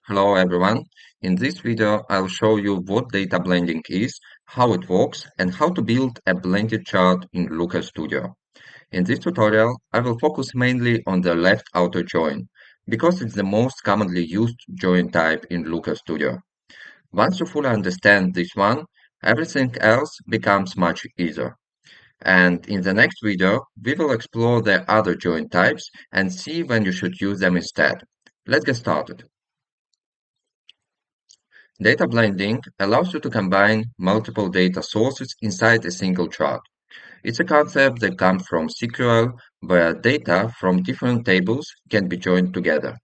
Hello everyone. In this video, I'll show you what data blending is, how it works, and how to build a blended chart in Looker Studio. In this tutorial, I will focus mainly on the left outer join, because it's the most commonly used join type in Looker Studio. Once you fully understand this one, everything else becomes much easier. And in the next video, we will explore the other join types and see when you should use them instead. Let's get started. Data blending allows you to combine multiple data sources inside a single chart. It's a concept that comes from SQL, where data from different tables can be joined together.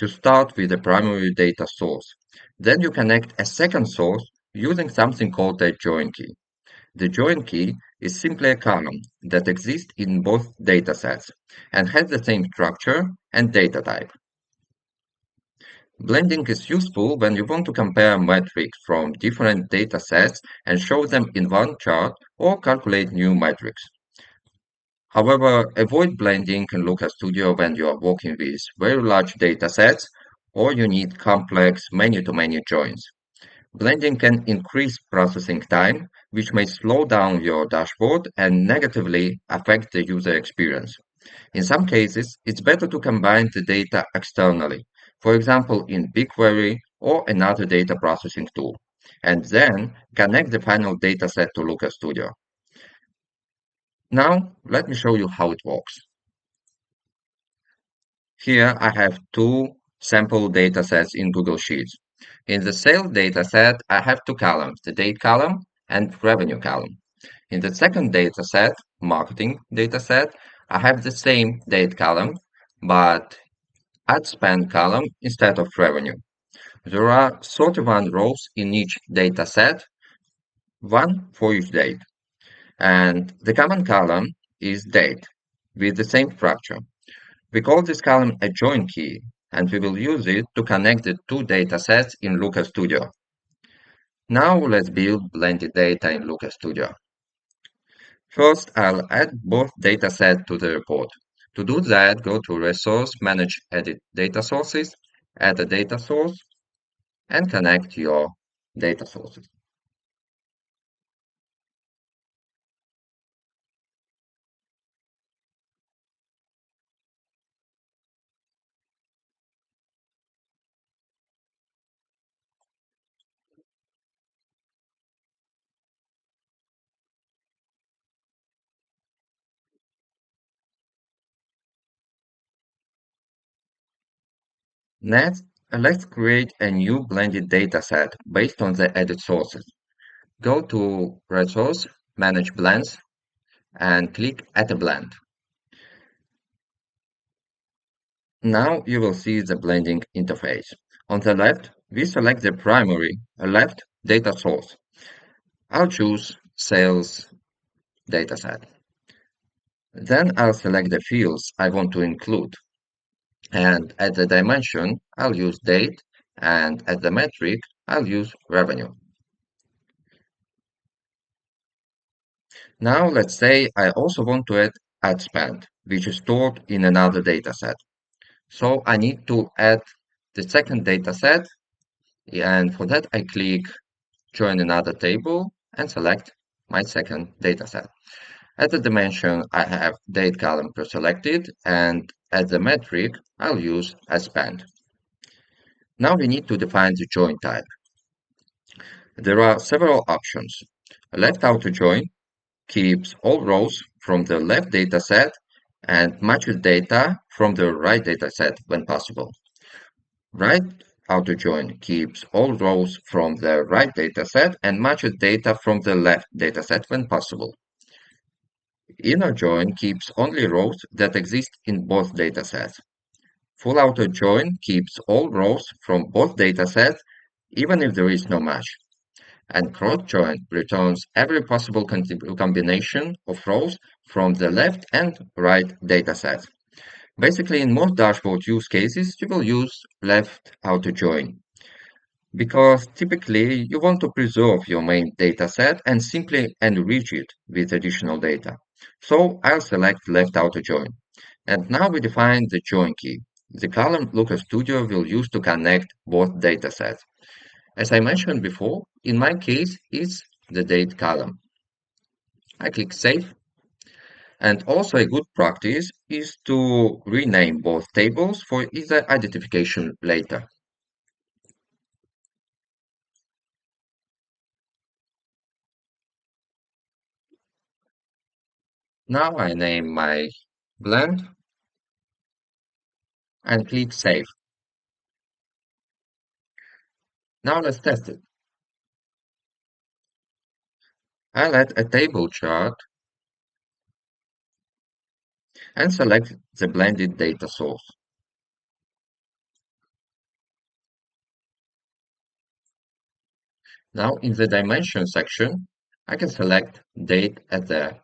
You start with a primary data source. Then you connect a second source using something called a join key. The join key is simply a column that exists in both datasets and has the same structure and data type. Blending is useful when you want to compare metrics from different data sets and show them in one chart or calculate new metrics. However, avoid blending in Looker Studio when you are working with very large data sets or you need complex many-to-many joins. Blending can increase processing time, which may slow down your dashboard and negatively affect the user experience. In some cases, it's better to combine the data externally, for example in BigQuery or another data processing tool, and then connect the final dataset to Looker Studio. Now, let me show you how it works. Here I have two sample datasets in Google Sheets. In the sales dataset, I have two columns, the date column and revenue column. In the second dataset, marketing dataset, I have the same date column, but ad spend column instead of revenue. There are 31 rows in each dataset, one for each date. And the common column is date, with the same structure. We call this column a join key, and we will use it to connect the two datasets in Looker Studio. Now let's build blended data in Looker Studio. First, I'll add both datasets to the report. To do that, go to Resource, Manage Edit Data Sources, add a data source, and connect your data sources. Next, let's create a new blended dataset based on the edit sources. Go to Resource, Manage Blends, and click Add a Blend. Now you will see the blending interface. On the left, we select the primary left data source. I'll choose Sales Dataset. Then I'll select the fields I want to include. And at the dimension, I'll use date, and at the metric, I'll use revenue. Now let's say I also want to add ad spend, which is stored in another dataset. So I need to add the second dataset, and for that I click Join another table and select my second dataset. At the dimension, I have date column pre-selected, and at the metric, I'll use as spend. Now we need to define the join type. There are several options. Left outer join keeps all rows from the left dataset and matches data from the right dataset when possible. Right outer join keeps all rows from the right dataset and matches data from the left dataset when possible. Inner join keeps only rows that exist in both datasets. Full outer join keeps all rows from both datasets even if there is no match. And cross join returns every possible combination of rows from the left and right datasets. Basically, in most dashboard use cases, you will use left outer join because typically you want to preserve your main dataset and simply enrich it with additional data. So I'll select left outer join. And now we define the join key. the column Looker Studio will use to connect both datasets. As I mentioned before, in my case, it's the date column. I click Save, and also a good practice is to rename both tables for easier identification later. Now I name my blend and click Save. Now let's test it. I'll add a table chart and select the blended data source. Now in the dimension section, I can select date as the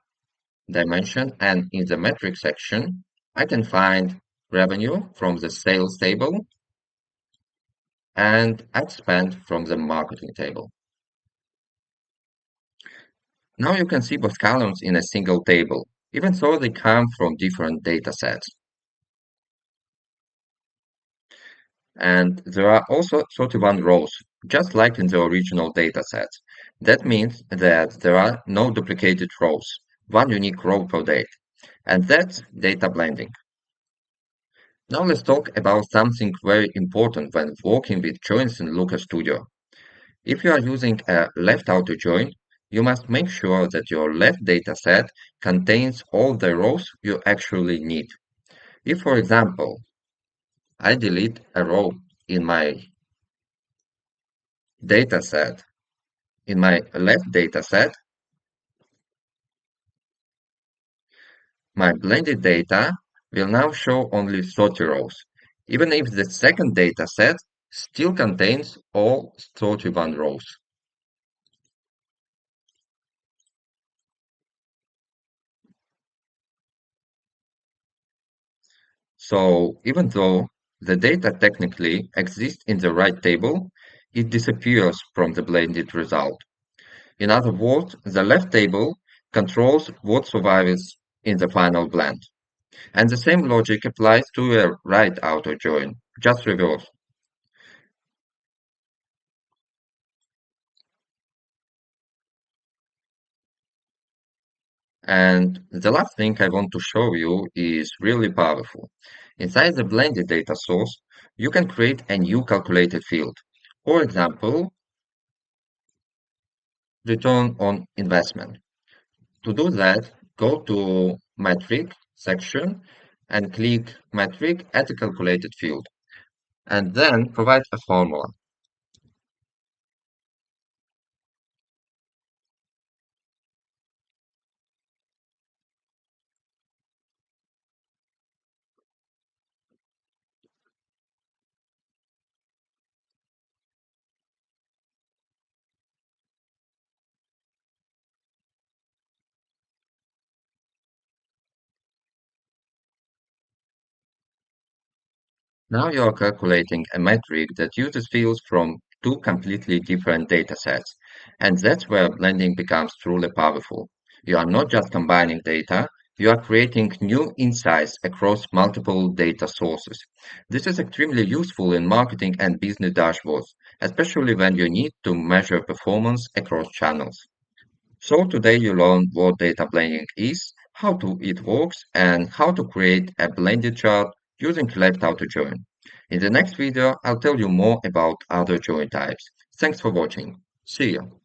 dimension, and in the metric section, I can find revenue from the sales table and ad spend from the marketing table. Now you can see both columns in a single table, even though they come from different data sets. And there are also 31 rows, just like in the original data set. That means that there are no duplicated rows, one unique row per date. And that's data blending. Now let's talk about something very important when working with joins in Looker Studio. If you are using a left outer join, you must make sure that your left dataset contains all the rows you actually need. If, for example, I delete a row in my dataset, in my left dataset, my blended data will now show only 30 rows, even if the second dataset still contains all 31 rows. So even though the data technically exists in the right table, it disappears from the blended result. In other words, the left table controls what survives in the final blend. And the same logic applies to a right outer join, just reverse. And the last thing I want to show you is really powerful. Inside the blended data source, you can create a new calculated field. For example, return on investment. To do that, go to Metric section and click Metric at the calculated field, and then provide a formula. Now you are calculating a metric that uses fields from two completely different data sets, and that's where blending becomes truly powerful. You are not just combining data, you are creating new insights across multiple data sources. This is extremely useful in marketing and business dashboards, especially when you need to measure performance across channels. So today you learned what data blending is, it works, and how to create a blended chart using left outer join. In the next video, I'll tell you more about other join types. Thanks for watching. See you.